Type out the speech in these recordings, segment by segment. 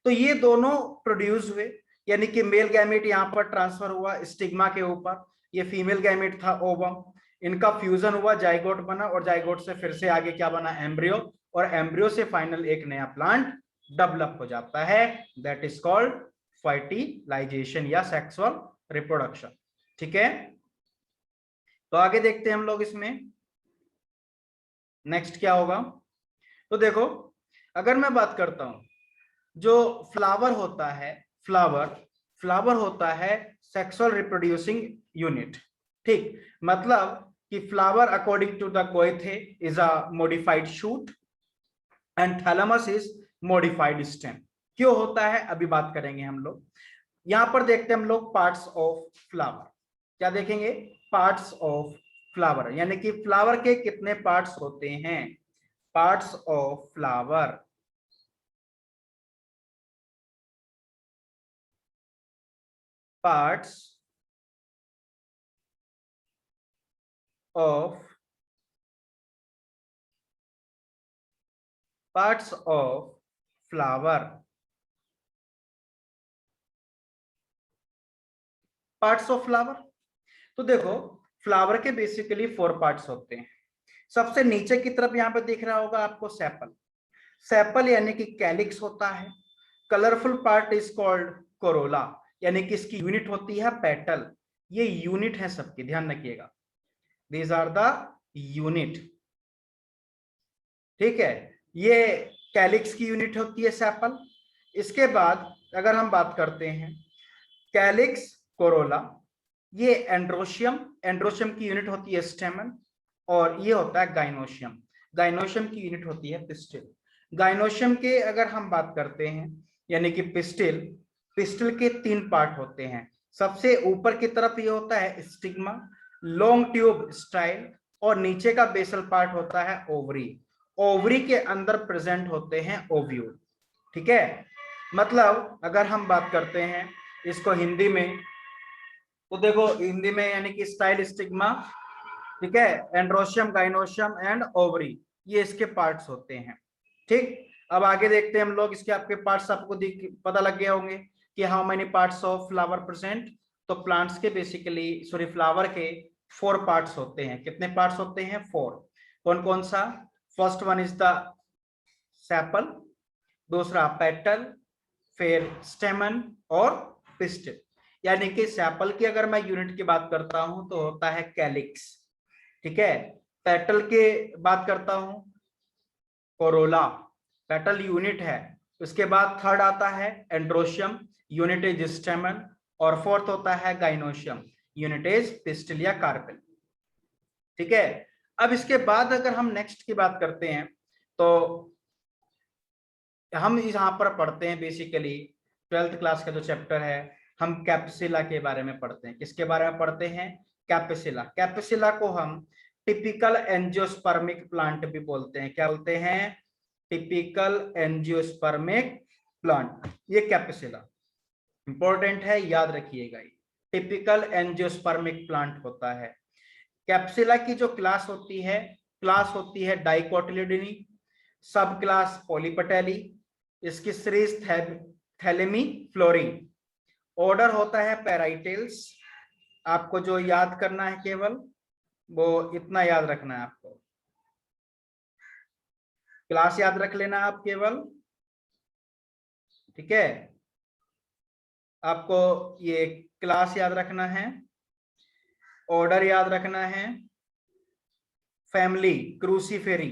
तो ये दोनों प्रोड्यूस हुए, यानी कि मेल गैमेट यहाँ पर ट्रांसफर हुआ स्टिग्मा के ऊपर, ये फीमेल गैमेट था ओवम, इनका फ्यूजन हुआ, जाइगोट बना, और जाइगोट से फिर से आगे क्या बना, एम्ब्रियो, और एम्ब्रियो से फाइनल एक नया प्लांट डेवलप हो जाता है, दैट इज कॉल्ड फर्टिलाइजेशन या सेक्सुअल रिप्रोडक्शन। ठीक है, तो आगे देखते हैं हम लोग इसमें नेक्स्ट क्या होगा। तो देखो, अगर मैं बात करता हूं, जो फ्लावर होता है, फ्लावर होता है सेक्सुअल रिप्रोड्यूसिंग यूनिट। ठीक, मतलब कि flower according to the Goethe is a modified shoot and thalamus is modified stem. क्यों होता है अभी बात करेंगे हम लोग। यहां पर देखते हैं हम लोग पार्ट्स ऑफ फ्लावर, क्या देखेंगे, पार्ट्स ऑफ फ्लावर, यानी कि फ्लावर के कितने पार्ट्स होते हैं, parts of flower, parts of flower, parts of flower. तो देखो, फ्लावर के बेसिकली 4 पार्ट्स होते हैं। सबसे नीचे की तरफ यहां पे दिख रहा होगा आपको सेपल, सेपल यानी कि कैलिक्स होता है। Colourful part is called Corolla, यानी कि इसकी यूनिट होती है पेटल, ये यूनिट है सबकी, ध्यान रखिएगा, दीज आर द यूनिट। ठीक है, ये कैलिक्स की यूनिट होती है सेपल। इसके बाद अगर हम बात करते हैं कैलिक्स, कोरोला, ये एंड्रोशियम, एंड्रोशियम की यूनिट होती है स्टेमन, और ये होता है गाइनोशियम, गाइनोशियम की यूनिट होती है पिस्टिल। गाइनोशियम के अगर हम बात करते हैं, यानी कि पिस्टिल, पिस्टिल के 3 पार्ट होते हैं। सबसे ऊपर की तरफ ये होता है स्टिग्मा, लॉन्ग ट्यूब स्टाइल, और नीचे का बेसल पार्ट होता है ओवरी, ओवरी के अंदर प्रेजेंट होते हैं ओव्यूल। ठीक है, मतलब अगर हम बात करते हैं इसको हिंदी में, तो देखो हिंदी में यानी कि स्टाइल, स्टिग्मा, ठीक है, एंड्रोशियम, गाइनोशियम एंड ओवरी, ये इसके पार्ट्स होते हैं। ठीक, अब आगे देखते हैं हम लोग, इसके आपके पार्ट्स आपको पता लग गए होंगे कि how many parts of flower present. तो प्लांट्स के बेसिकली, सॉरी, फ्लावर के 4 पार्ट्स होते हैं। कितने पार्ट्स होते हैं, 4। कौन कौन सा, first one is the sepal, दूसरा पेटल, फिर स्टेमन और पिस्टिल। यानी कि सेपल की अगर मैं यूनिट की बात करता हूं तो होता है कैलिक्स, ठीक है। पेटल के बात करता हूं, कोरोला, पेटल यूनिट है। उसके बाद थर्ड आता है एंड्रोशियम, यूनिट इज स्टेमन, और फोर्थ होता है गाइनोशियम, यूनिट इज पिस्टिल या कार्पेल। ठीक है, अब इसके बाद अगर हम नेक्स्ट की बात करते हैं, तो हम यहाँ पर पढ़ते हैं बेसिकली 12th क्लास का जो चैप्टर है, हम कैप्सिला के बारे में पढ़ते हैं। किसके बारे में पढ़ते हैं, कैप्सिला। कैप्सिला को हम टिपिकल एंजियोस्पर्मिक प्लांट भी बोलते हैं। क्या बोलते हैं, टिपिकल एंजियोस्पर्मिक प्लांट, ये कैप्सिला इंपॉर्टेंट है, याद रखिएगा, ये टिपिकल एंजियोस्पर्मिक प्लांट होता है। कैप्सिला की जो क्लास होती है डाइकोटिलिडनी, सब क्लास पॉलीपटेली, इसकी सीरीज थैलेमी फ्लोरी, ऑर्डर होता है पैराइटेल्स। आपको जो याद करना है केवल वो इतना याद रखना है, आपको क्लास याद रख लेना आप केवल, ठीक है। आपको ये क्लास याद रखना है, ऑर्डर याद रखना है, फैमिली क्रूसीफेरी,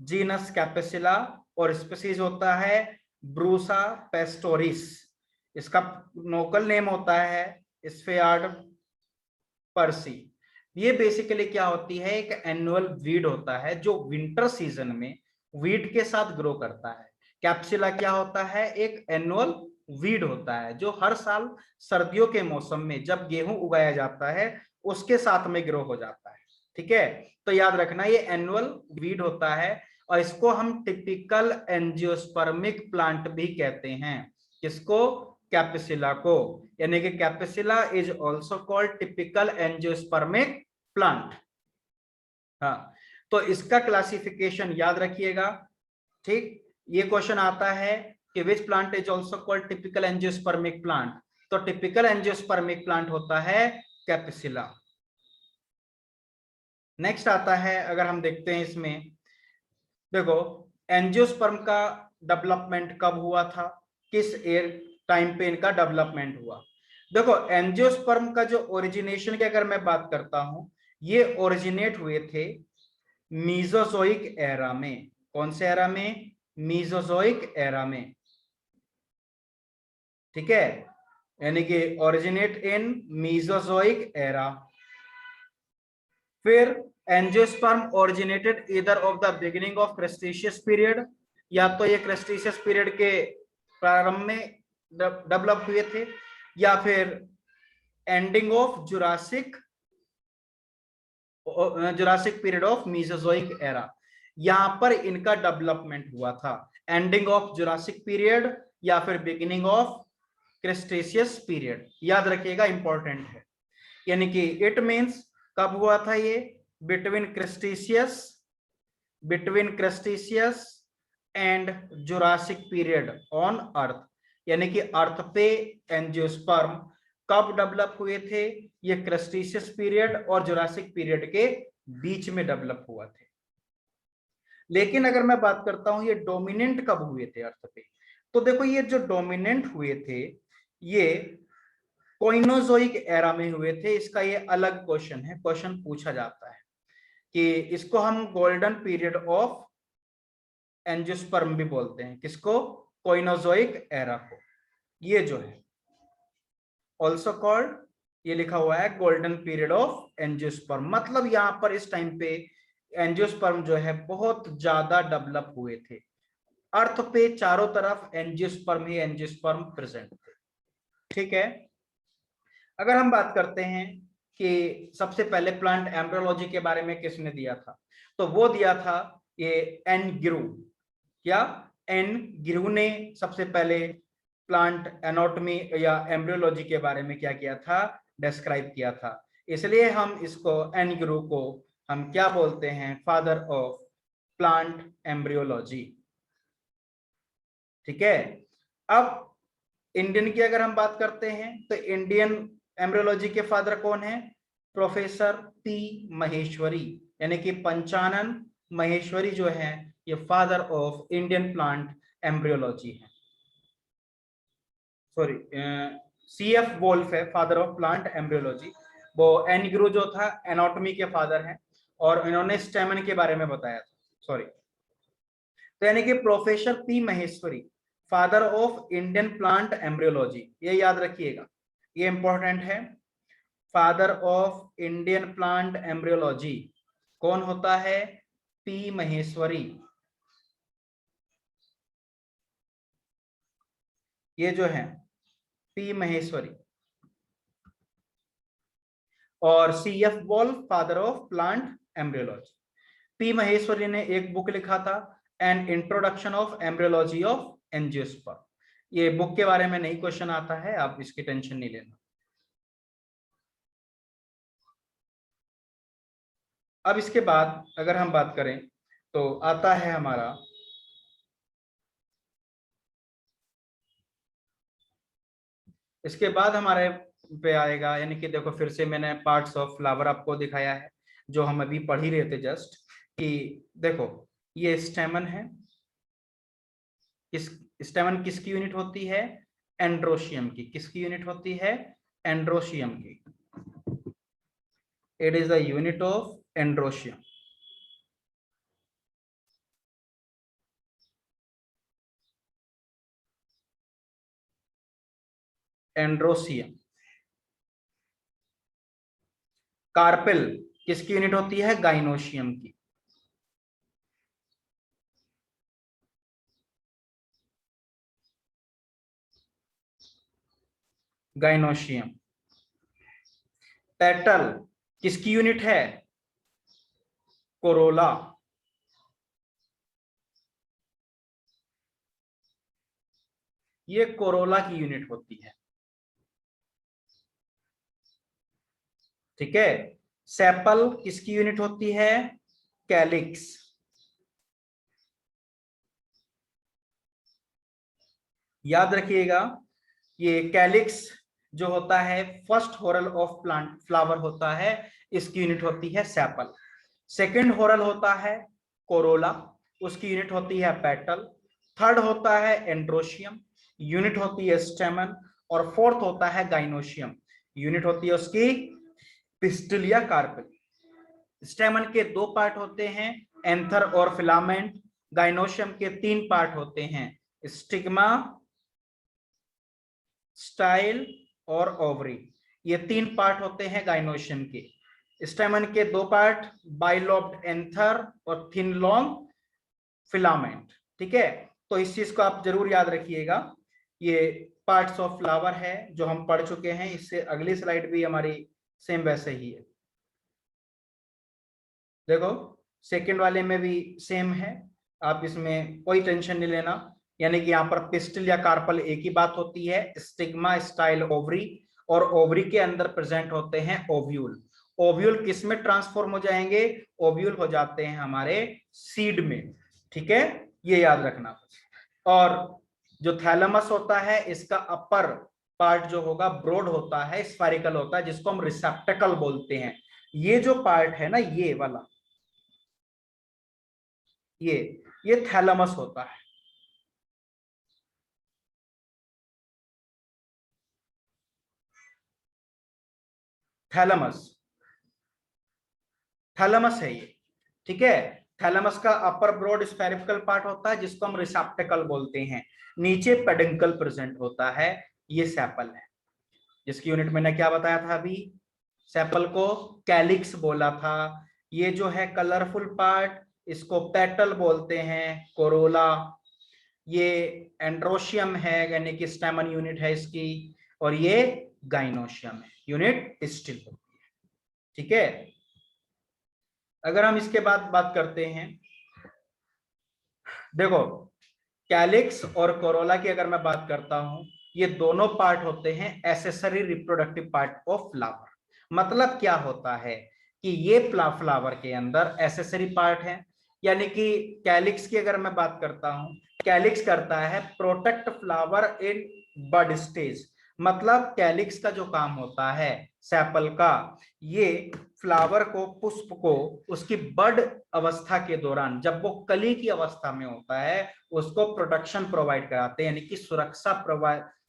जीनस कैपेसिला, और स्पीसीज होता है ब्रूसा पेस्टोरिस। इसका लोकल नेम होता है स्फेयार्ड पर्सी। ये बेसिकली क्या होती है, एक एनुअल वीड होता है जो विंटर सीजन में वीट के साथ ग्रो करता है। कैप्सिला क्या होता है, एक एनुअल वीड होता है जो हर साल सर्दियों के मौसम में जब गेहूं उगाया जाता है उसके साथ में ग्रो हो जाता है। ठीक है, तो याद रखना ये एनुअल वीड होता है, और इसको हम टिपिकल एंजियोस्पर्मिक प्लांट भी कहते हैं। किसको, कैप्सिला को, यानी कि capsella is also called typical angiospermic plant. हाँ, तो इसका क्लासिफिकेशन याद रखिएगा। ठीक, ये क्वेश्चन आता है कि which plant is also called typical angiospermic plant, तो टिपिकल एंजियोस्पर्मिक प्लांट होता है कैपिसिला। नेक्स्ट आता है, अगर हम देखते हैं इसमें, देखो एंजियोस्पर्म का डेवलपमेंट कब हुआ था, किस ईयर टाइम पे इनका डेवलपमेंट हुआ। देखो एंजियोस्पर्म का जो ओरिजिनेशन की अगर मैं बात करता हूं, ये ओरिजिनेट हुए थे मीजोजोइक एरा में। कौन से एरा में? मीजोजोइक एरा में, ठीक है, यानी कि ओरिजिनेट इन मीजोजोइक एरा। फिर angiosperm originated either of the beginning of Cretaceous period, या तो ये क्रेस्टेशियस पीरियड के प्रारंभ में डेवलप हुए थे, या फिर ending of Jurassic period of Mesozoic era, यहां पर इनका डेवलपमेंट हुआ था। एंडिंग ऑफ जुरासिक पीरियड या फिर बिगिनिंग ऑफ क्रेस्टेशियस पीरियड, याद रखिएगा, इंपॉर्टेंट है। यानी कि इट मींस कब हुआ था ये? Between Cretaceous and Jurassic period on earth, यानी कि अर्थ पे एंजियोस्पर्म कब डेवलप हुए थे? ये क्रेस्टेशियस पीरियड और जुरासिक पीरियड के बीच में डेवलप हुआ थे। लेकिन अगर मैं बात करता हूं ये डोमिनेंट कब हुए थे अर्थ पे, तो देखो ये जो डोमिनेंट हुए थे ये कोइनोजोइक एरा में हुए थे। इसका ये अलग क्वेश्चन है, क्वेश्चन पूछा जाता है कि इसको हम गोल्डन पीरियड ऑफ एंजियोस्पर्म भी बोलते हैं। किसको? कोइनोजोइक एरा को। ये जो है ऑल्सो कॉल्ड, ये लिखा हुआ है गोल्डन पीरियड ऑफ एंजियोस्पर्म, मतलब यहां पर इस टाइम पे एंजियोस्पर्म जो है बहुत ज्यादा डेवलप हुए थे। अर्थ पे चारों तरफ एंजियोस्पर्म ही एंजियोस्पर्म प्रेजेंट थे, ठीक है। अगर हम बात करते हैं कि सबसे पहले प्लांट एम्ब्रियोलॉजी के बारे में किसने दिया था, तो वो दिया था ये एन गिरू। क्या? एन गिरू ने सबसे पहले प्लांट एनाटॉमी या एम्ब्रियोलॉजी के बारे में क्या किया था? डिस्क्राइब किया था। इसलिए हम इसको, एन गिरू को हम क्या बोलते हैं? फादर ऑफ प्लांट एम्ब्रियोलॉजी, ठीक है। अब इंडियन की अगर हम बात करते हैं तो इंडियन एम्ब्रियोलॉजी के फादर कौन है? प्रोफेसर पी महेश्वरी, यानी कि पंचानन महेश्वरी जो है ये father of Indian plant embryology है। सॉरी, सीएफ वोल्फ है फादर ऑफ प्लांट एम्ब्रियोलॉजी। वो एन गिरू जो था एनाटॉमी के फादर हैं, और इन्होंने स्टेमन के बारे में बताया था। सॉरी, तो यानी कि professor P Maheshwari father of Indian plant embryology, ये याद रखिएगा, ये इंपॉर्टेंट है। Father of Indian plant embryology कौन होता है? पी महेश्वरी। ये जो है पी महेश्वरी, और C F Wolff father of plant embryology. P Maheshwari ने एक बुक लिखा था, an introduction of embryology of angiosperm. ये बुक के बारे में नहीं क्वेश्चन आता है, आप इसकी टेंशन नहीं लेना। अब इसके बाद अगर हम बात करें तो आता है हमारा इसके बाद हमारे पे आएगा, यानी कि देखो फिर से मैंने पार्ट्स ऑफ फ्लावर आपको दिखाया है जो हम अभी पढ़ ही रहे थे जस्ट, कि देखो ये स्टेमन है। किस स्टेमन किसकी यूनिट होती है? एंड्रोशियम की। किसकी यूनिट होती है? एंड्रोशियम की। It is the unit of androecium. Androecium. Carpel किसकी यूनिट होती है? गाइनोशियम की। गाइनोशियम। पेटल किसकी यूनिट है? कोरोला। ये कोरोला की यूनिट होती है, ठीक है। सेपल किसकी यूनिट होती है? कैलिक्स। याद रखिएगा, ये कैलिक्स जो होता है फर्स्ट होरल ऑफ प्लांट फ्लावर होता है, इसकी यूनिट होती है सेपल। सेकंड होरल होता है कोरोला, उसकी यूनिट होती है पेटल। थर्ड होता है एंड्रोशियम, यूनिट होती है स्टेमन। और फोर्थ होता है गाइनोशियम, यूनिट होती है उसकी पिस्टिल या कार्पेल। स्टेमन के 2 पार्ट होते हैं, एंथर और फिलामेंट। गाइनोशियम के 3 पार्ट होते हैं, स्टिग्मा, स्टाइल और ओवरी। ये 3 पार्ट होते हैं गाइनोशियम के। स्टेमन के 2 पार्ट, बाइलोब्ड एंथर और थिन लॉन्ग फिलामेंट। ठीक है, तो इस चीज को आप जरूर याद रखिएगा। ये पार्ट्स ऑफ फ्लावर है जो हम पढ़ चुके हैं, इससे अगली स्लाइड भी हमारी सेम वैसे ही है। देखो सेकंड वाले में भी सेम है, आप इसमें कोई टेंशन नहीं लेना। यानी कि यहाँ पर पिस्टिल या कार्पल एक ही बात होती है, स्टिग्मा, स्टाइल, ओवरी। और ओवरी के अंदर प्रेजेंट होते हैं ओव्यूल। ओव्यूल किस में ट्रांसफॉर्म हो जाएंगे? ओव्यूल हो जाते हैं हमारे सीड में। ठीक है, ये याद रखना। और जो थैलेमस होता है, इसका अपर पार्ट जो होगा ब्रॉड होता है, स्फेरिकल होता है, जिसको हम रिसेप्टेकल बोलते हैं। ये जो पार्ट है ना, ये वाला, ये थैलेमस होता है। थैलेमस, थैलेमस है ये। ठीक है, थैलेमस का अपर ब्रॉड स्फेरिकल पार्ट होता है, जिसको हम रिसेप्टेकल बोलते हैं। नीचे पेडंकल प्रेजेंट होता है, ये सेपल है, जिसकी यूनिट मैंने क्या बताया था अभी, सेपल को कैलिक्स बोला था। ये जो है कलरफुल पार्ट, इसको पेटल बोलते हैं, कोरोला। ये एंड्रोशियम है, यानी कि स्टेमन यूनिट है इसकी। और ये गाइनोशियम है, यूनिट स्टिल होती है। ठीक है, अगर हम इसके बाद बात करते हैं, देखो कैलिक्स और कोरोला की अगर मैं बात करता हूं, ये दोनों पार्ट होते हैं accessory reproductive part of flower. मतलब क्या होता है कि ये फ्लावर के अंदर एसेसरी पार्ट है। यानी कि कैलिक्स की अगर मैं बात करता हूं, कैलिक्स करता है protect flower in bud stage. मतलब कैलिक्स का जो काम होता है सेपल का, ये फ्लावर को, पुष्प को, उसकी बड अवस्था के दौरान, जब वो कली की अवस्था में होता है, उसको प्रोटेक्शन प्रोवाइड कराते हैं, यानी कि सुरक्षा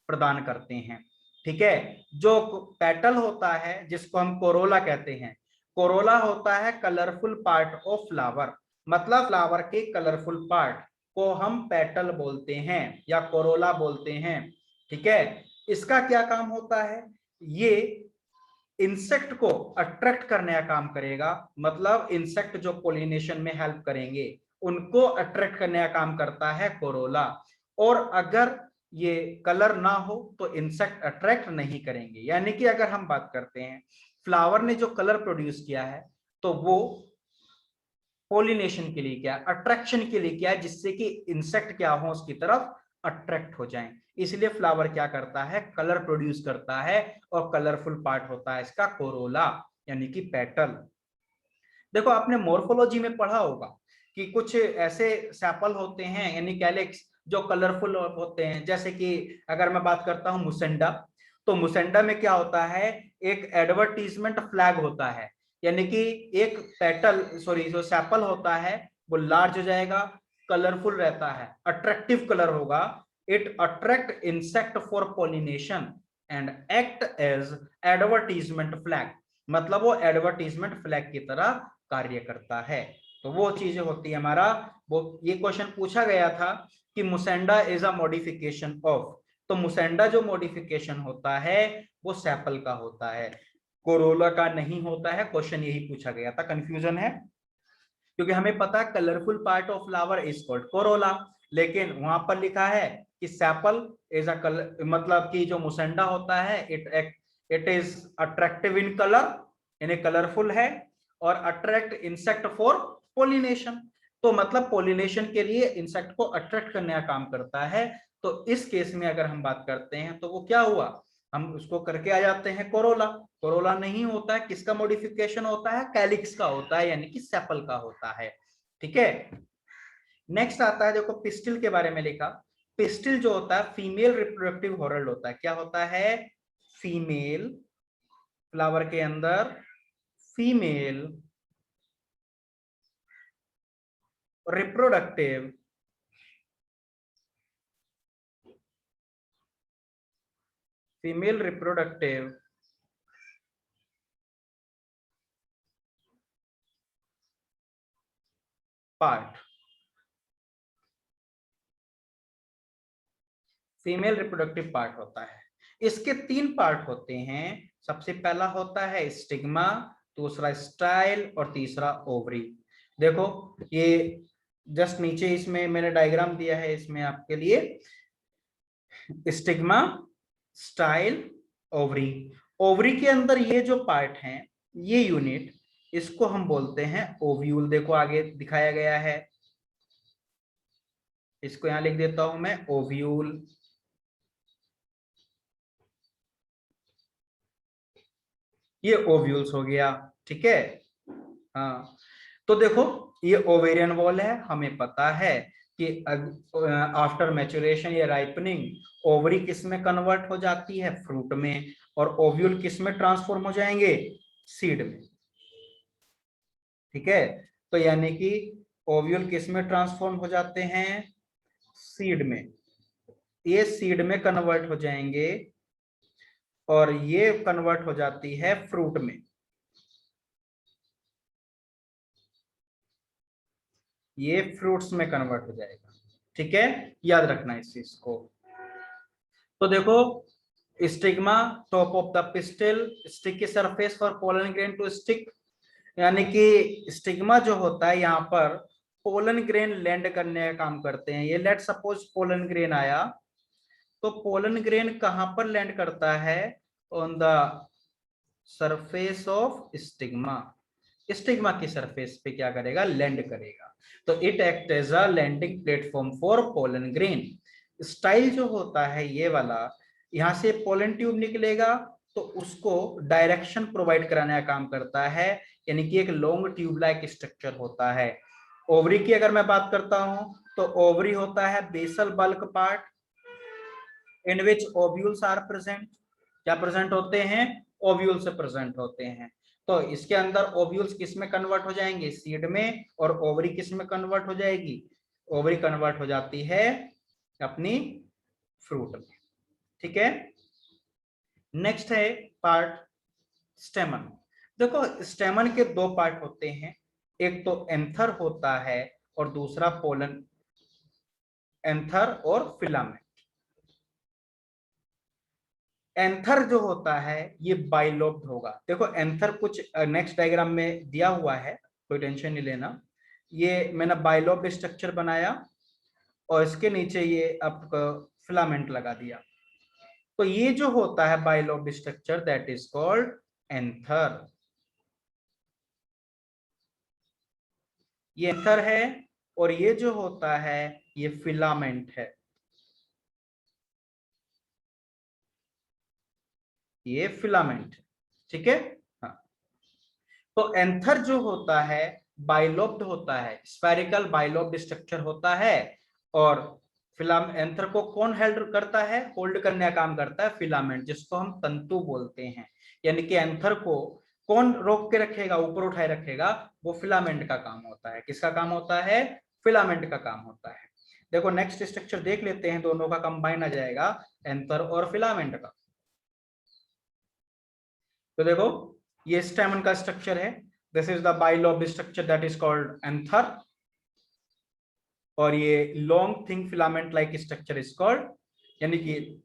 प्रदान करते हैं। ठीक है, जो पेटल होता है, जिसको हम कोरोला कहते हैं, कोरोला होता है कलरफुल पार्ट ऑफ फ्लावर। मतलब फ्लावर के कलरफुल पार्ट को हम पेटल बोलते हैं या कोरोला बोलते हैं। ठीक है, इसका क्या काम होता है? ये इंसेक्ट को अट्रैक्ट करने का काम करेगा। मतलब इंसेक्ट जो पोलिनेशन में हेल्प करेंगे, उनको अट्रैक्ट करने का काम करता है कोरोला। और अगर ये कलर ना हो तो इंसेक्ट अट्रैक्ट नहीं करेंगे। यानी कि अगर हम बात करते हैं, फ्लावर ने जो कलर प्रोड्यूस किया है, तो वो पोलिनेशन के लिए क्या, अट्रैक्शन के लिए क्या है, जिससे कि इंसेक्ट क्या हो उसकी तरफ अट्रैक्ट हो जाएं। इसलिए फ्लावर क्या करता है, कलर प्रोड्यूस करता है। और कलरफुल पार्ट होता है इसका कोरोला, यानी कि पेटल। देखो आपने मोर्फोलॉजी में पढ़ा होगा कि कुछ ऐसे सेपल होते हैं, यानी कैलिक्स, जो कलरफुल होते हैं। जैसे कि अगर मैं बात करता हूं मुसेंडा, तो मुसेंडा में क्या होता है, एक एडवर्टीजमेंट फ्लैग होता है। यानी कि एक पेटल, सॉरी, जो सेपल होता है वो लार्ज हो जाएगा, कलरफुल रहता है, अट्रैक्टिव कलर होगा। It attract insect for pollination and act as advertisement flag. मतलब वो एडवर्टीजमेंट फ्लैग की तरह कार्य करता है। तो वो चीजें होती है हमारा। वो ये क्वेश्चन पूछा गया था कि मुसेंडा इज अ मॉडिफिकेशन ऑफ, तो मुसेंडा जो मॉडिफिकेशन होता है वो सेपल का होता है, कोरोला का नहीं होता है। क्वेश्चन यही पूछा गया था, कंफ्यूजन है, क्योंकि हमें पता है colourful part of flower is called Corolla, लेकिन वहां पर लिखा है कि सेपल इज अ कलर, मतलब कि जो मुसेंडा होता है it is attractive in colour, यानी कलरफुल है, और अट्रैक्ट इंसेक्ट फॉर पोलिनेशन। तो मतलब पोलिनेशन के लिए इंसेक्ट को अट्रैक्ट करने का काम करता है। तो इस केस में अगर हम बात करते हैं तो वो क्या हुआ, हम उसको करके आ जाते हैं कोरोला। कोरोला नहीं होता है, किसका मॉडिफिकेशन होता है, कैलिक्स का होता है, यानी कि सेपल का होता है। ठीक है, नेक्स्ट आता है, देखो पिस्टिल के बारे में लिखा। पिस्टिल जो होता है फीमेल रिप्रोडक्टिव हॉर्न होता है। क्या होता है? फीमेल, फ्लावर के अंदर female reproductive part, female reproductive part होता है। इसके 3 पार्ट होते हैं। सबसे पहला होता है स्टिग्मा, दूसरा स्टाइल और तीसरा ओवरी। देखो ये जस्ट नीचे इसमें मैंने डायग्राम दिया है इसमें आपके लिए। Stigma, style, ovary. ओवरी के अंदर ये जो पार्ट है, ये यूनिट, इसको हम बोलते हैं ओव्यूल। देखो आगे दिखाया गया है, इसको यहां लिख देता हूं मैं, ओव्यूल। ये ओव्यूल्स हो गया, ठीक है। हाँ, तो देखो ये ओवेरियन वॉल है। हमें पता है कि आफ्टर मैच्योरेशन या राइपनिंग ओवरी किस में कन्वर्ट हो जाती है? फ्रूट में। और ओव्यूल किस में ट्रांसफॉर्म हो जाएंगे? सीड में। ठीक है, तो यानी कि ओव्यूल किस में ट्रांसफॉर्म हो जाते हैं? सीड में। ये सीड में कन्वर्ट हो जाएंगे और ये कन्वर्ट हो जाती है फ्रूट में। ये फ्रूट्स में कन्वर्ट हो जाएगा, ठीक है। याद रखना इस चीज को। तो देखो stigma, top of the pistil, stick की surface for pollen grain to stick. यानी कि स्टिग्मा जो होता है यहाँ पर पोलन ग्रेन लैंड करने का काम करते हैं। ये लेट सपोज पोलन ग्रेन आया, तो पोलन ग्रेन कहां पर लैंड करता है? On the surface of stigma. Stigma की सरफेस पे क्या करेगा? लैंड करेगा। तो it act as a landing platform for pollen grain. Style जो होता है ये वाला, यहां से पोलन ट्यूब निकलेगा तो उसको डायरेक्शन प्रोवाइड कराने का काम करता है, यानी कि एक लॉन्ग ट्यूब लाइक स्ट्रक्चर होता है। ओवरी की अगर मैं बात करता हूं तो ओवरी होता है basal bulk part in which ovules are present. क्या प्रेजेंट होते हैं? ओव्यूल से प्रेजेंट होते हैं। तो इसके अंदर ओव्यूल्स किस में कन्वर्ट हो जाएंगे? सीड में। और ओवरी किस में कन्वर्ट हो जाएगी? ओवरी कन्वर्ट हो जाती है अपनी फ्रूट में, ठीक है। नेक्स्ट है पार्ट स्टेमन। देखो स्टेमन के 2 पार्ट होते हैं, एक तो एंथर होता है और दूसरा पोलन। एंथर और फिलामेंट। एंथर जो होता है ये बाइलोब्ड होगा। देखो एंथर कुछ नेक्स्ट डायग्राम में दिया हुआ है, कोई टेंशन नहीं लेना। ये मैंने बाइलोब्ड स्ट्रक्चर बनाया और इसके नीचे ये आपका फिलामेंट लगा दिया। तो ये जो होता है bilobed structure that is called anther. ये एंथर है और ये जो होता है ये फिलामेंट है। ये फिलामेंट, ठीक है। हाँ, तो एंथर जो होता है बाइलोब्ड होता है, स्फेरिकल बाइलोब्ड स्ट्रक्चर होता है। और फिलाम एंथर को कौन हेल्ड करता है? होल्ड करने का काम करता है फिलामेंट, जिसको हम तंतु बोलते हैं। यानी कि एंथर को कौन रोक के रखेगा, ऊपर उठाए रखेगा? वो फिलामेंट का काम होता है। किसका काम होता है? फिलामेंट का काम होता है। देखो नेक्स्ट स्ट्रक्चर देख लेते हैं, दोनों का कंबाइन आ जाएगा, एंथर और फिलामेंट का। तो देखो ये स्टेमन का स्ट्रक्चर है। This is the bilobe structure that is called anther. और ये long thin filament like structure is called, यानी कि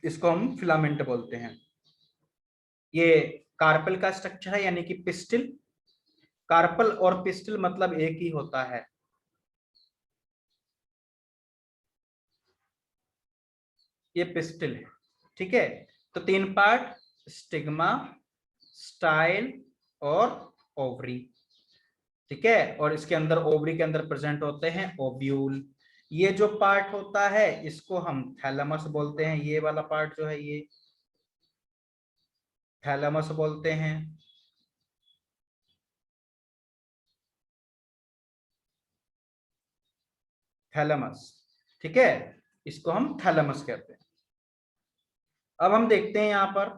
इसको हम फिलामेंट बोलते हैं। ये कार्पल का स्ट्रक्चर है, यानी कि पिस्टिल। कार्पल और पिस्टिल मतलब एक ही होता है। ये पिस्टिल है, ठीक है। तो 3 पार्ट, स्टिग्मा, स्टाइल और ओवरी, ठीक है। और इसके अंदर ओवरी के अंदर प्रेजेंट होते हैं ओव्यूल। ये जो पार्ट होता है इसको हम थैलेमस बोलते हैं। ये वाला पार्ट जो है ये थैलेमस बोलते हैं। थैलेमस, ठीक है। इसको हम थैलेमस कहते हैं। अब हम देखते हैं यहाँ पर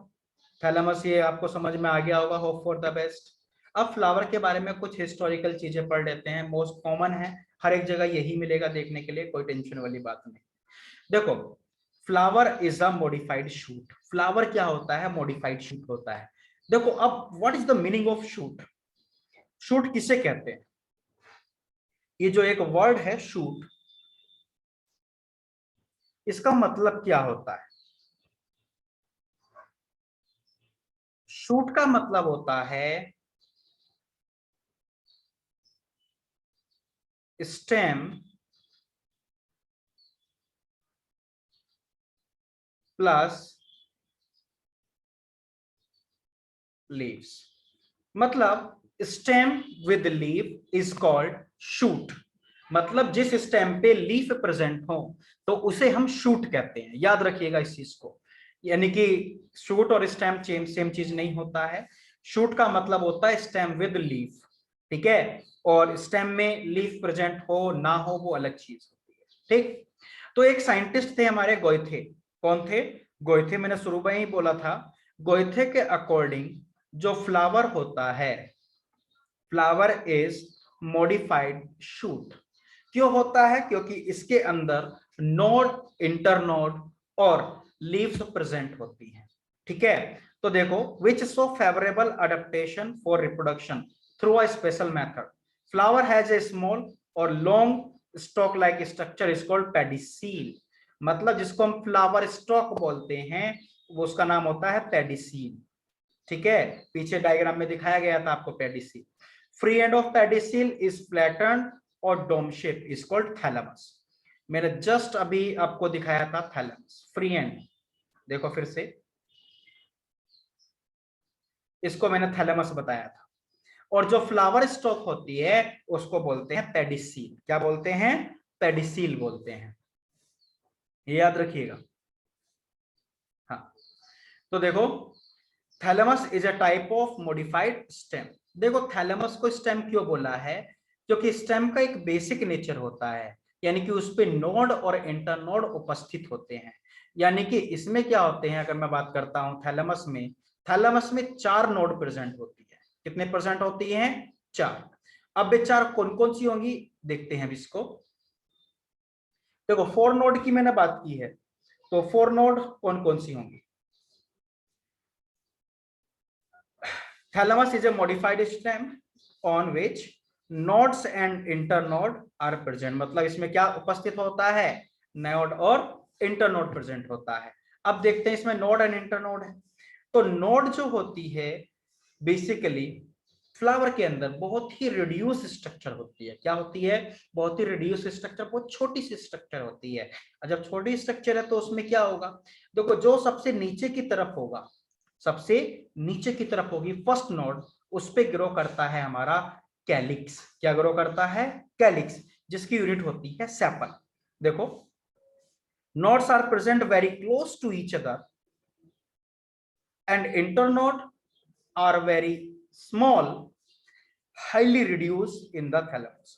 थैलेमस, ये आपको समझ में आ गया होगा, होप फॉर द बेस्ट। अब फ्लावर के बारे में कुछ हिस्टोरिकल चीजें पढ़ लेते हैं, मोस्ट कॉमन है, हर एक जगह यही मिलेगा देखने के लिए, कोई टेंशन वाली बात नहीं। देखो, flower is a modified shoot. Flower क्या होता है? मॉडिफाइड शूट होता है। देखो अब what is the meaning of shoot? Shoot किसे कहते हैं? ये जो एक वर्ड है शूट, इसका मतलब क्या होता है? शूट का मतलब होता है स्टेम प्लस लीव्स। मतलब stem with leaf is called shoot. मतलब जिस स्टेम पे लीफ प्रेजेंट हो तो उसे हम शूट कहते हैं, याद रखिएगा इस चीज को। यानी कि शूट और स्टेम सेम चीज नहीं होता है। शूट का मतलब होता है स्टेम विद लीफ, ठीक है, और स्टेम में लीफ प्रेजेंट हो ना हो वो अलग चीज होती है, ठीक। तो एक साइंटिस्ट थे हमारे, गोयथे। कौन थे? गोयथे। मैंने शुरू में ही बोला था, गोयथे के अकॉर्डिंग जो फ्लावर होता है, फ्लावर इज मॉडिफाइड शूट। क्यों होता है? क्योंकि इसके अंदर नोड, इंटरनोड और लीव्स प्रेजेंट होती हैं, ठीक है। तो देखो, which show favourable adaptation for reproduction through a special method. Flower has a small और long stalk like structure is called pedicel. मतलब जिसको हम फ्लावर स्टॉक बोलते हैं, वो उसका नाम होता है पेडिसील, ठीक है। पीछे डायग्राम में दिखाया गया था आपको pedicel. Free end of pedicel is flatten और dome shape is called thalamus. मैंने जस्ट अभी आपको दिखाया था थैलेमस, फ्री एंड। देखो फिर से, इसको मैंने थैलेमस बताया था। और जो फ्लावर स्टॉक होती है उसको बोलते हैं पेडिसील। क्या बोलते हैं? पेडिसील बोलते हैं, ये याद रखिएगा। हाँ, तो देखो, thalamus is a type of modified stem. देखो थैलेमस को स्टेम क्यों बोला है? क्योंकि स्टेम का एक बेसिक नेचर होता है, यानी कि उस पे नोड और इंटरनोड उपस्थित होते हैं। यानी कि इसमें क्या होते हैं, अगर मैं बात करता हूं थैलेमस में 4 नोड प्रेजेंट होती है। कितने प्रेजेंट होती हैं? 4। अब ये 4 कौन कौन सी होंगी, देखते हैं इसको। देखो 4 नोड की मैंने बात की है, तो 4 नोड कौन कौन सी होंगी? Thalamus is a modified stem on which nodes and internode are present। मतलब इसमें क्या उपस्थित होता है? नोड और इंटरनोड प्रेजेंट होता है। अब देखते हैं इसमें नोड एंड इंटरनोड है। तो नोड जो होती है बेसिकली फ्लावर के अंदर बहुत ही रिड्यूस स्ट्रक्चर होती है। क्या होती है? बहुत ही रिड्यूस स्ट्रक्चर, बहुत छोटी सी स्ट्रक्चर होती है। और जब छोटी स्ट्रक्चर है तो उसमें क्या होगा? देखो, जो सबसे नीचे की तरफ होगा, सबसे नीचे की तरफ होगी फर्स्ट नोड, उस पे ग्रो करता है हमारा कैलिक्स। क्या ग्रो करता है? कैलिक्स, जिसकी यूनिट होती है सेपल। देखो, nodes are present very close to each other and internode are very small, highly reduced in the thalamus।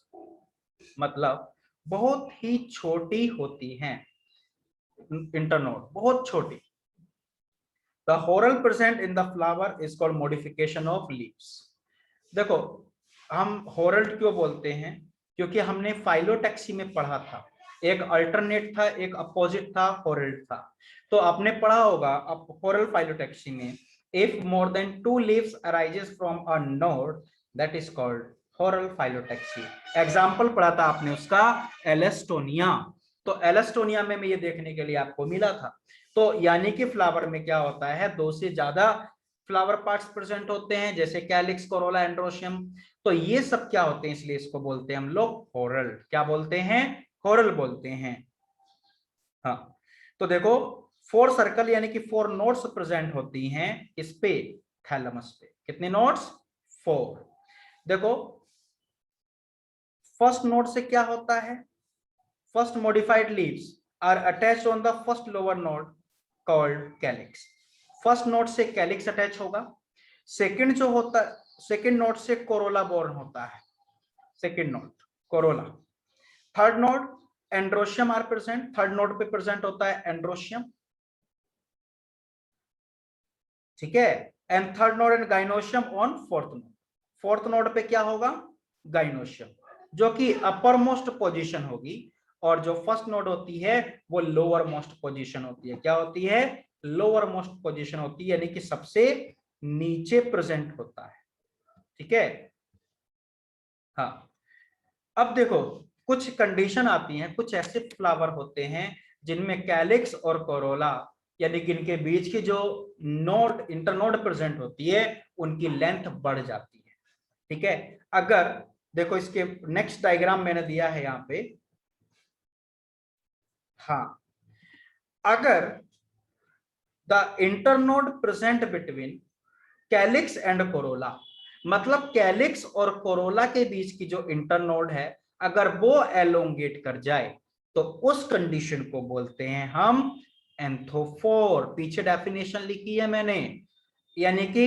मतलब बहुत ही छोटी होती हैं इंटरनोड, बहुत छोटी। The whorl present in the flower is called modification of leaves। देखो, हम हॉरल्ड क्यों बोलते हैं? क्योंकि हमने फाइलोटैक्सी में पढ़ा था, एक अल्टरनेट था, एक अपोजिट था, हॉरल्ड था। तो आपने पढ़ा होगा अब हॉरल फाइलोटैक्सी में, if more than 2 leaves arises from a node that is called whorl phyllotaxy. Example पढ़ा था आपने उसका, एलेस्टोनिया। तो एलेस्टोनिया में ये देखने के लिए आपको मिला था। तो यानी कि फ्लावर में क्या होता है, 2 से ज्यादा फ्लावर पार्ट्स प्रेजेंट होते हैं, जैसे कैलिक्स, कोरोला, एंड्रोशियम। तो ये सब क्या होते हैं, इसलिए इसको बोलते हैं हम लोग हॉरल। क्या बोलते हैं? हॉरल बोलते हैं। हाँ, तो देखो 4 सर्कल यानी कि 4 नोड्स प्रेजेंट होती हैं इस पे, थैलेमस पे। कितने नोड्स? 4। देखो, फर्स्ट नोड से क्या होता है? First modified leaves are attached on the first lower node called calyx. First node से कैलिक्स अटैच होगा। सेकंड जो होता है, सेकंड नोड से कोरोला बोर्न होता है, second node corolla. Third node androecium are present, third node पे present होता है एंड्रोशियम, ठीक है, and third node and gynoecium on fourth node. Fourth node पे क्या होगा, गाइनोशियम, जो कि अपर मोस्ट पोजीशन होगी, और जो फर्स्ट नोड होती है वो लोअर मोस्ट पोजीशन होती है। क्या होती है, लोअर मोस्ट पोजीशन होती है, यानी कि सबसे नीचे प्रेजेंट होता है, ठीक है। हाँ, अब देखो कुछ कंडीशन आती हैं, कुछ ऐसे फ्लावर होते हैं जिनमें कैलिक्स और कोरोला यानी कि इनके बीच की जो नोड इंटरनोड प्रेजेंट होती है उनकी लेंथ बढ़ जाती है, ठीक है। अगर देखो इसके नेक्स्ट डायग्राम मैंने दिया है यहां पे, हाँ, अगर the internode present between calyx and Corolla, मतलब कैलिक्स और कोरोला के बीच की जो इंटरनोड है अगर वो एलोंगेट कर जाए तो उस कंडीशन को बोलते हैं हम एंथोफोर। पीछे डेफिनेशन लिखी है मैंने, यानी कि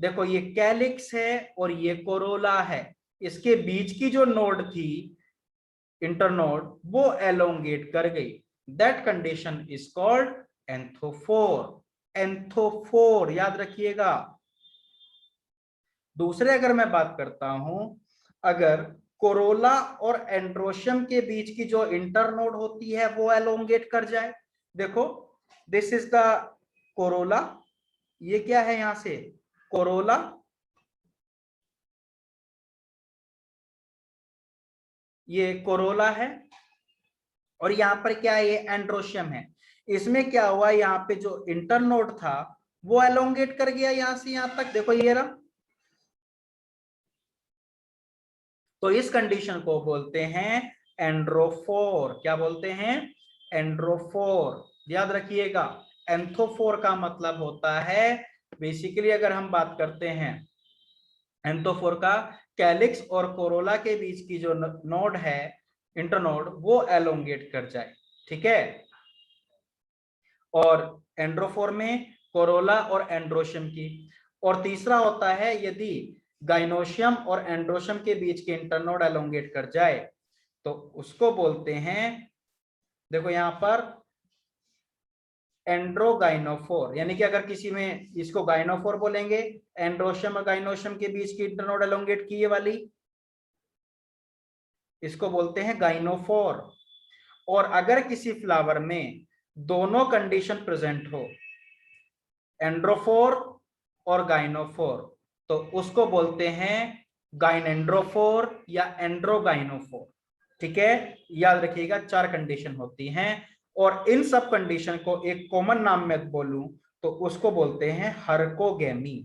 देखो ये कैलिक्स है और ये कोरोला है, इसके बीच की जो नोड थी इंटरनोड वो एलोंगेट कर गई, दैट कंडीशन इज कॉल्ड एंथोफोर। एंथोफोर याद रखिएगा। दूसरे अगर मैं बात करता हूं, अगर कोरोला और एंड्रोशियम के बीच की जो इंटरनोड होती है वो एलोंगेट कर जाए, देखो दिस इज द कोरोला, ये क्या है यहां से कोरोला, ये कोरोला है, और यहां पर क्या है, ये एंड्रोशियम है। इसमें क्या हुआ, यहाँ पे जो इंटरनोड था वो एलोंगेट कर गया यहां से यहां तक, देखो ये रहा। तो इस कंडीशन को बोलते हैं एंड्रोफोर। क्या बोलते हैं, एंड्रोफोर, याद रखिएगा। एंथोफोर का मतलब होता है बेसिकली, अगर हम बात करते हैं एंथोफोर का, कैलिक्स और कोरोला के बीच की जो नोड है इंटरनोड वो एलोंगेट कर जाए, ठीक है। और एंड्रोफोर में कोरोला और एंड्रोशियम की, और तीसरा होता है यदि गाइनोशियम और एंड्रोशियम के बीच के इंटरनोड एलोंगेट कर जाए तो उसको बोलते हैं, देखो यहां पर एंड्रोगाइनोफोर, यानी कि अगर किसी में इसको गाइनोफोर बोलेंगे, एंड्रोशियम और गाइनोशियम के बीच की इंटरनोड एलोंगेट की ये वाली, इसको बोलते हैं गाइनोफोर। और अगर किसी फ्लावर में दोनों कंडीशन प्रेजेंट हो, एंड्रोफोर और गाइनोफोर, तो उसको बोलते हैं गाइनेंड्रोफोर या एंड्रोगाइनोफोर, ठीक है। याद रखिएगा 4 कंडीशन होती हैं, और इन सब कंडीशन को एक कॉमन नाम में बोलूं तो उसको बोलते हैं हरकोगेमी।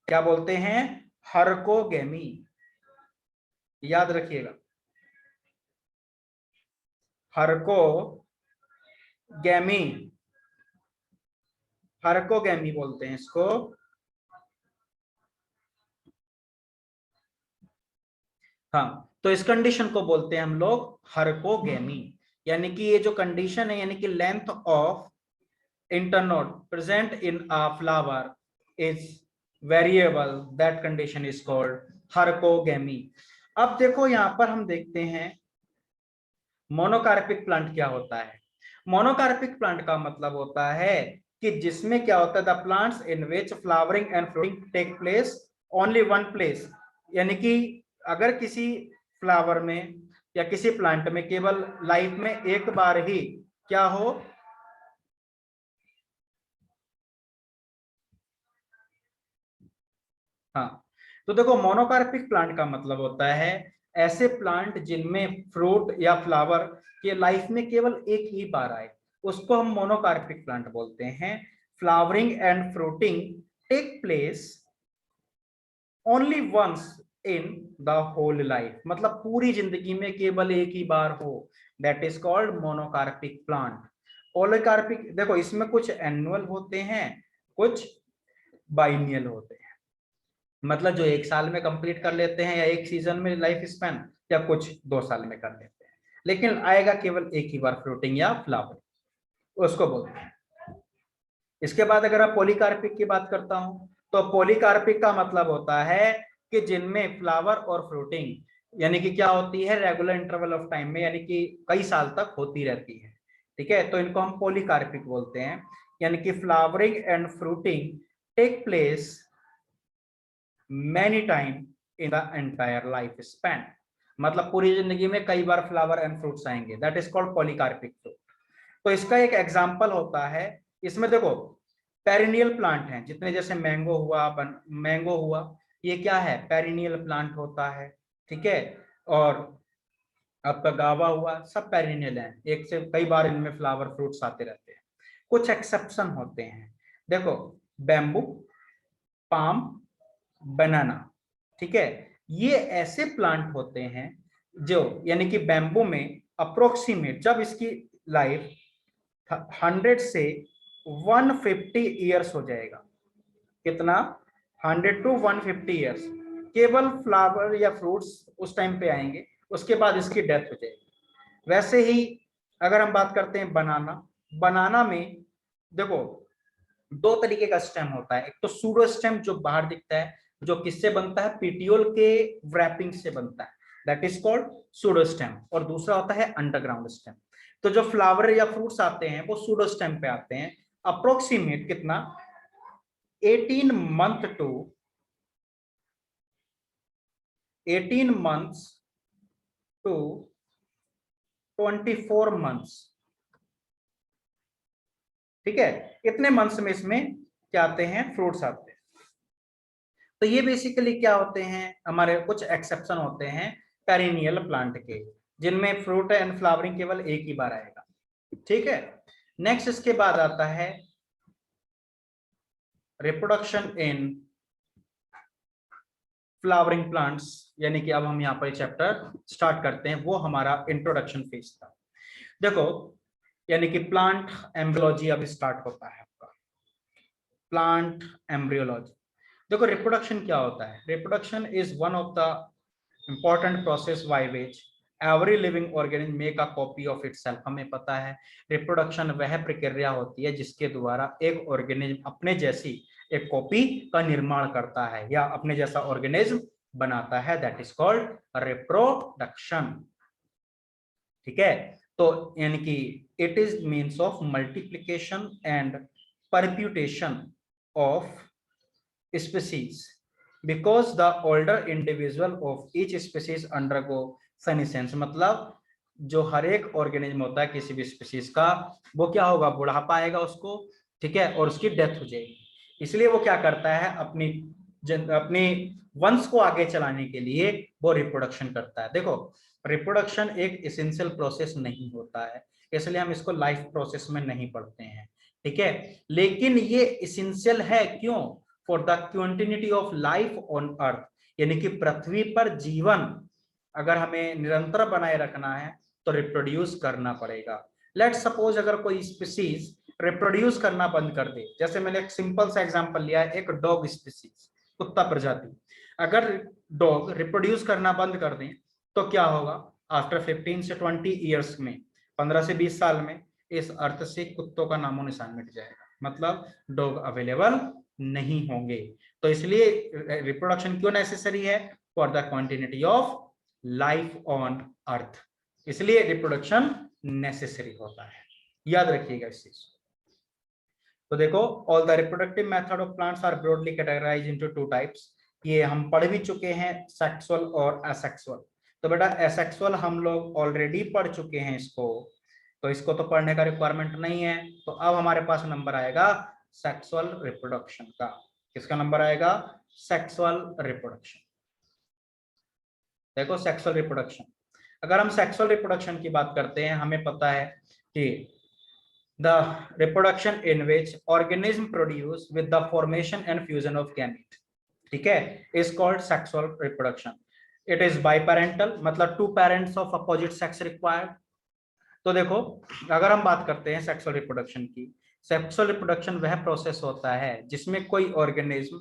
क्या बोलते हैं, हरकोगेमी, याद रखिएगा, हरकोगेमी, हरकोगेमी बोलते हैं इसको। हाँ, तो इस कंडीशन को बोलते हैं हम लोग हरकोगेमी, यानी कि ये जो कंडीशन है, यानी कि length of internode present in a flower is variable, that condition is called hercogamy। अब देखो यहां पर हम देखते हैं मोनोकार्पिक प्लांट क्या होता है। मोनोकार्पिक प्लांट का मतलब होता है कि जिसमें क्या होता है, the plants in which flowering and fruiting take place only one place, यानी कि अगर किसी फ्लावर में या किसी प्लांट में केवल लाइफ में एक बार ही क्या हो, हाँ, तो देखो मोनोकार्पिक प्लांट का मतलब होता है ऐसे प्लांट जिनमें फ्रूट या फ्लावर के लाइफ में केवल एक ही बार आए, उसको हम मोनोकार्पिक प्लांट बोलते हैं। Flowering and fruiting take place only once in the whole life, मतलब पूरी जिंदगी में केवल एक ही बार हो, that is called monocarpic plant. Polycarpic, देखो इसमें कुछ एनुअल होते हैं, कुछ बाइनियल होते हैं, मतलब जो एक साल में कंप्लीट कर लेते हैं या एक सीजन में लाइफ स्पैन, या कुछ 2 साल में कर लेते हैं, लेकिन आएगा केवल एक ही बार फ्रूटिंग या फ्लावर, उसको बोलते हैं। इसके बाद अगर आप पॉलीकार्पिक की बात करता हूं, तो पॉलीकार्पिक का मतलब होता है कि जिनमें फ्लावर और फ्रूटिंग यानी कि क्या होती है, रेगुलर इंटरवल ऑफ टाइम में, यानी कि कई साल तक होती रहती है। ठीक है, तो इनको हम पॉलीकार्पिक बोलते हैं। यानी कि flowering and fruiting take place many time in the entire life span, मतलब पूरी जिंदगी में कई बार फ्लावर एंड फ्रूट्स आएंगे, that is called polycarpic fruit. तो इसका एक एग्जांपल होता है, इसमें देखो पेरिनियल प्लांट हैं जितने, जैसे मैंगो हुआ, ये क्या है, पेरिनियल प्लांट होता है। ठीक है, और आपका गावा हुआ, सब पेरिनियल है, एक से कई बार इनमें फ्लावर फ्रूट्स आते रहते हैं। कुछ एक्सेप्शन होते हैं, देखो बैम्बू, पाम, बनाना। ठीक है, ये ऐसे प्लांट होते हैं जो, यानी कि बैम्बू में अप्रोक्सीमेट जब इसकी लाइफ 100 से 150 ईयर्स हो जाएगा, कितना, 100 टू 150 ईयर्स, केवल फ्लावर या फ्रूट्स उस टाइम पे आएंगे, उसके बाद इसकी डेथ हो जाएगी। वैसे ही अगर हम बात करते हैं बनाना, बनाना में देखो दो तरीके का स्टेम होता है, एक तो सूडो स्टेम जो बाहर दिखता है, जो किससे बनता है, पीटियोल के व्रैपिंग से बनता है, that is called pseudo stem, और दूसरा होता है अंडरग्राउंड स्टेम। तो जो फ्लावर या फ्रूट्स आते हैं वो सूडो स्टेम पे आते हैं, अप्रोक्सीमेट कितना, 18 month to 18 months to 24 months। ठीक है, इतने मंथ्स में इसमें क्या आते हैं, फ्रूट्स आते हैं। तो ये बेसिकली क्या होते हैं, हमारे कुछ एक्सेप्शन होते हैं पेरिनियल प्लांट के, जिनमें फ्रूट एंड फ्लावरिंग केवल एक ही बार आएगा। ठीक है, नेक्स्ट इसके बाद आता है रिप्रोडक्शन इन फ्लावरिंग प्लांट्स, यानी कि अब हम यहाँ पर चैप्टर स्टार्ट करते हैं, वो हमारा इंट्रोडक्शन फेज था। देखो, यानी कि प्लांट एम्ब्रियोलॉजी अब स्टार्ट होता है आपका, प्लांट एम्ब्रियोलॉजी। देखो रिप्रोडक्शन क्या होता है, reproduction is one of the important process by which every living organism make a copy of itself. हमें पता है रिप्रोडक्शन वह प्रक्रिया होती है जिसके द्वारा एक ऑर्गेनिज्म अपने जैसी एक कॉपी का निर्माण करता है या अपने जैसा ऑर्गेनिज्म बनाता है, दैट इज कॉल्ड रिप्रोडक्शन। ठीक है, तो यानी कि it is means of multiplication and perpetuation of species because the older individual of each species undergo senescence, मतलब जो हर एक ऑर्गेनिज्म होता है किसी भी स्पीसीज का, वो क्या होगा, बुढ़ापा आएगा उसको, ठीक है, और उसकी डेथ हो जाएगी। इसलिए वो क्या करता है, अपनी वंश को आगे चलाने के लिए वो रिप्रोडक्शन करता है। देखो रिप्रोडक्शन एक एसेंशियल प्रोसेस नहीं होता है, इसलिए हम इसको लाइफ प्रोसेस में नहीं पढ़ते हैं। ठीक है, लेकिन ये एसेंशियल है, क्यों, for the continuity of life on earth, यानी कि पृथ्वी पर जीवन अगर हमें निरंतर बनाए रखना है तो रिप्रोड्यूस करना पड़ेगा। लेट सपोज अगर कोई स्पीसीज रिप्रोड्यूस करना बंद कर दे, जैसे मैंने एक सिंपल सा एग्जांपल लिया है, एक डॉग स्पीसीज, कुत्ता प्रजाति, अगर डॉग रिप्रोड्यूस करना बंद कर दें तो क्या होगा, आफ्टर 15 से 20 ईयर्स में, 15 से 20 साल में इस अर्थ से कुत्तों का नामो निशान मिट जाएगा, मतलब डॉग अवेलेबल नहीं होंगे। तो इसलिए रिप्रोडक्शन क्यों नेसेसरी है, for the continuity of life on earth, इसलिए रिप्रोडक्शन नेसेसरी होता है, याद रखिएगा इस चीज। तो देखो all the reproductive method of plants are broadly categorised into two types, ये हम पढ़ भी चुके हैं, सेक्सुअल और असेक्सुअल। तो बेटा एसेक्सुअल हम लोग ऑलरेडी पढ़ चुके हैं इसको, तो इसको तो पढ़ने का रिक्वायरमेंट नहीं है। तो अब हमारे पास नंबर आएगा सेक्सुअल रिप्रोडक्शन का, किसका नंबर आएगा, सेक्सुअल रिप्रोडक्शन। देखो सेक्सुअल रिप्रोडक्शन, अगर हम सेक्सुअल रिप्रोडक्शन की बात करते हैं, हमें पता है कि the reproduction in which organism produce with the formation and fusion of gamete, ठीक है, is called sexual reproduction. It is biparental, मतलब two parents of opposite sex required। तो देखो अगर हम बात करते हैं सेक्सुअल रिप्रोडक्शन की, सेक्सुअल रिप्रोडक्शन वह प्रोसेस होता है जिसमें कोई ऑर्गेनिज्म,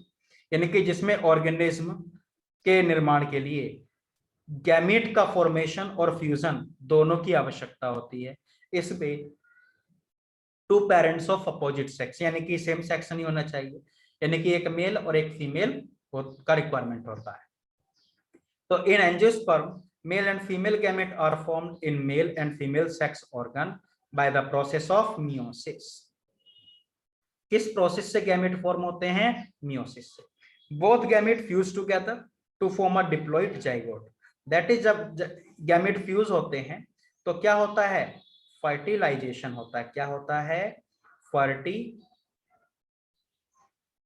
यानी कि जिसमें ऑर्गेनिज्म के निर्माण के लिए गैमीट का फॉर्मेशन और फ्यूजन दोनों की आवश्यकता होती है। इसमें two parents of opposite sex, यानी कि सेम सेक्स नहीं होना चाहिए, यानी कि एक मेल और एक फीमेल का रिक्वायरमेंट होता है। तो in angiosperm male and female gamete are formed in male and female sex organ by the process of meiosis. किस प्रोसेस से गैमेट फॉर्म होते हैं? मियोसिस से। Both gamete fuse together to form a diploid zygote. That is जब gamete fuse होते हैं तो क्या होता है? फर्टिलाइजेशन होता है। क्या होता है?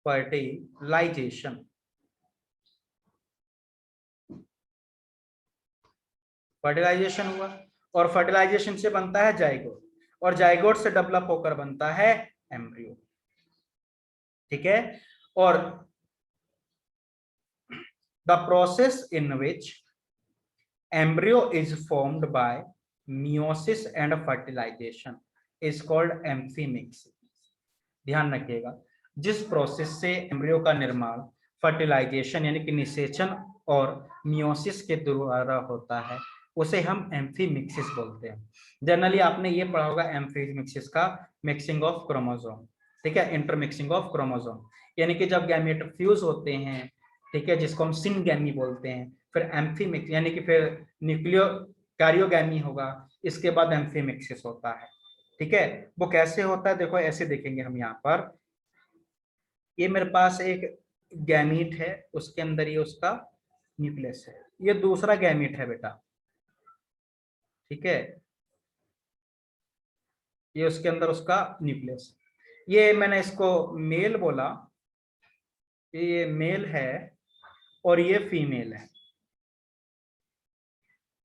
फर्टिलाइजेशन। फर्टिलाइजेशन हुआ और फर्टिलाइजेशन से बनता है जाइगोट और जाइगोट से डेवलप होकर बनता है एम्ब्रियो। ठीक है। और the process in which embryo is formed by meiosis and fertilization is called amphimixis। ध्यान रखिएगा, जिस प्रोसेस से एम्ब्रियो का निर्माण फर्टिलाइजेशन यानी कि निषेचन और मियोसिस के द्वारा होता है उसे हम एम्फीमिक्सिस बोलते हैं। जनरली आपने ये पढ़ा होगा एम्फीमिक्सिस का मिक्सिंग ऑफ क्रोमोसोम। ठीक है, इंटरमिक्सिंग ऑफ क्रोमोसोम यानी कि जब गैमेट फ्यूज होते हैं, ठीक है, जिसको हम सिनगैमी बोलते हैं, फिर एम्फीमिक्स यानी कि फिर न्यूक्लियो कैरियोगैमी होगा, इसके बाद एम्फीमिक्सिस होता है। ठीक है, वो कैसे होता है देखो, ऐसे देखेंगे हम यहाँ पर। ये मेरे पास एक गैमीट है, उसके अंदर ये उसका न्यूक्लियस है, ये दूसरा गैमीट है बेटा। ठीक है, ये उसके अंदर उसका न्यूक्लियस है। ये मैंने इसको मेल बोला, ये मेल है और ये फीमेल है।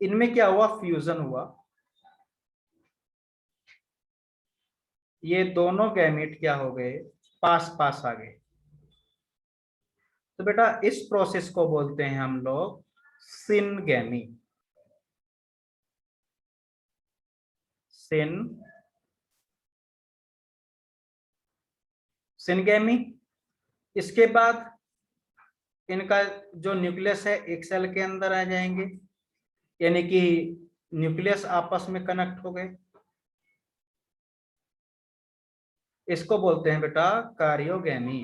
इनमें क्या हुआ? फ्यूजन हुआ। ये दोनों गैमेट क्या हो गए? पास पास आ गए। तो बेटा इस प्रोसेस को बोलते हैं हम लोग सिनगैमी। सिनगैमी। इसके बाद इनका जो न्यूक्लियस है एक सेल के अंदर आ जाएंगे, यानी कि न्यूक्लियस आपस में कनेक्ट हो गए। इसको बोलते हैं बेटा कैरियोगैमी।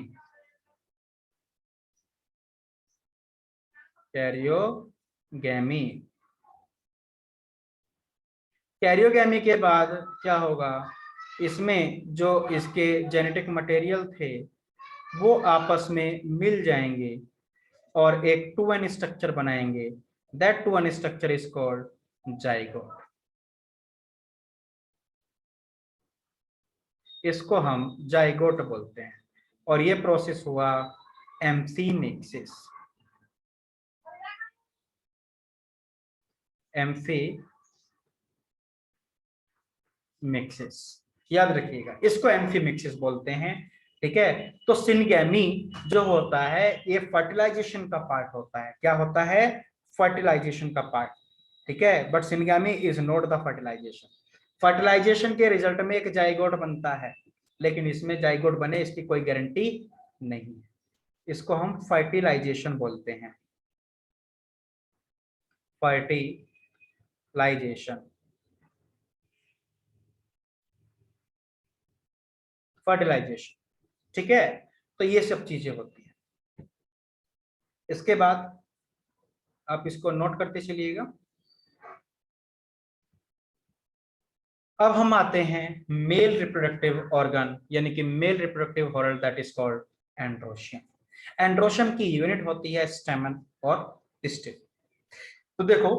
कैरियोगैमी। कैरियोगैमी के बाद क्या होगा? इसमें जो इसके जेनेटिक मटेरियल थे वो आपस में मिल जाएंगे और एक 2n स्ट्रक्चर बनाएंगे। That 2n structure is called zygote. इसको हम जाइगोट बोलते हैं और ये प्रोसेस हुआ एम्फीमिक्सिस। एम्फीमिक्सिस याद रखिएगा, इसको एम्फीमिक्सिस बोलते हैं। ठीक है, तो सिनगैमी जो होता है ये फर्टिलाइजेशन का पार्ट होता है। क्या होता है? फर्टिलाइजेशन का पार्ट। ठीक है, but syngamy is not the fertilisation. Fertilisation के रिजल्ट में एक जाइगोट बनता है, लेकिन इसमें जाइगोट बने इसकी कोई गारंटी नहीं है। इसको हम फर्टिलाइजेशन बोलते हैं। फर्टिलाइजेशन। फर्टिलाइजेशन। ठीक है, तो ये सब चीजें होती हैं। इसके बाद आप इसको नोट करते चलिएगा। अब हम आते हैं मेल रिप्रोडक्टिव ऑर्गन यानी कि male reproductive hormone that is called androecium. Androecium की यूनिट होती है स्टेमन और टिस्टिल। तो देखो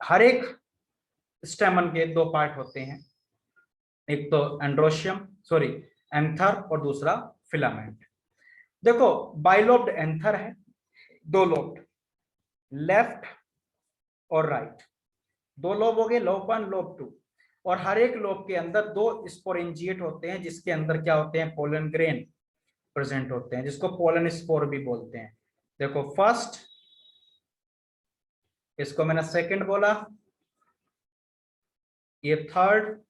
हर एक स्टेमन के दो पार्ट होते हैं, एक तो एंड्रोशियम सॉरी एंथर और दूसरा फिलामेंट। देखो बाइलोब्ड एंथर है, दो लोब्ड, लेफ्ट और राइट। दो लोब हो गए, लोब 1 लोब 2। और हर एक लोब के अंदर दो स्पोरेंजिएट होते हैं जिसके अंदर क्या होते हैं? पोलन ग्रेन प्रेजेंट होते हैं, जिसको पोलन स्पोर भी बोलते हैं। देखो फर्स्ट, इसको मैंने सेकंड बोला, ये थर्ड